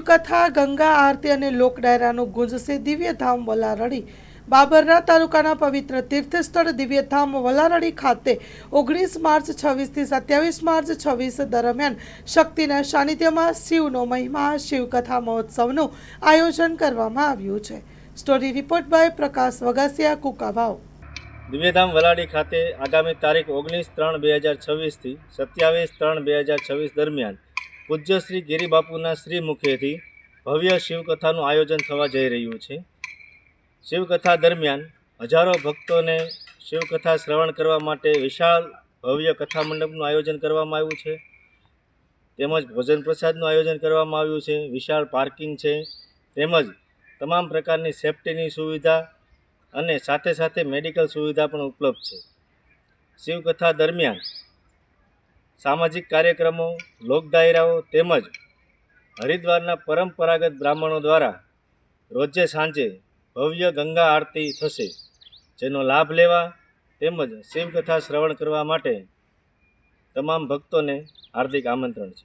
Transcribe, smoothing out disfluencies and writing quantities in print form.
શિવકથા, ગંગા આરતી અને લોકડાયરાનું ગુંજશે દિવ્યધામ વલારડી। બાબરના તાલુકાના પવિત્ર તીર્થસ્થળ દિવ્યધામ વલારડી ખાતે 19 માર્ચ 26 થી 27 માર્ચ 26 દરમિયાન શક્તિના સાનિધ્યમાં શિવનો મહિમા શિવકથા મહોત્સવનું આયોજન કરવામાં આવ્યું છે। સ્ટોરી રિપોર્ટ બાય પ્રકાશ વગાસિયા, કુકાવાવ। દિવ્યધામ વલાડી ખાતે આગામી તારીખ 19/3/2026 થી 27/3/2026 દરમિયાન પૂજ્ય શ્રી ગિરિબાપુના શ્રી મુખેથી ભવ્ય શિવકથાનું આયોજન થવા જઈ રહ્યું છે। શિવકથા દરમિયાન હજારો ભક્તોને શિવકથા શ્રવણ કરવા માટે વિશાળ ભવ્ય કથા મંડપનું આયોજન કરવામાં આવ્યું છે, તેમજ ભોજન પ્રસાદનું આયોજન કરવામાં આવ્યું છે। વિશાળ પાર્કિંગ છે, તેમજ તમામ પ્રકારની સેફ્ટીની સુવિધા અને સાથે સાથે મેડિકલ સુવિધા પણ ઉપલબ્ધ છે। શિવકથા દરમિયાન સામાજિક કાર્યક્રમો, લોક ડાયરાઓ તેમજ હરિદ્વારના પરંપરાગત બ્રાહ્મણો દ્વારા રોજે સાંજે ભવ્ય ગંગા આરતી થશે, જેનો લાભ લેવા તેમજ શિવકથા શ્રવણ કરવા માટે તમામ ભક્તોને હાર્દિક આમંત્રણ છે।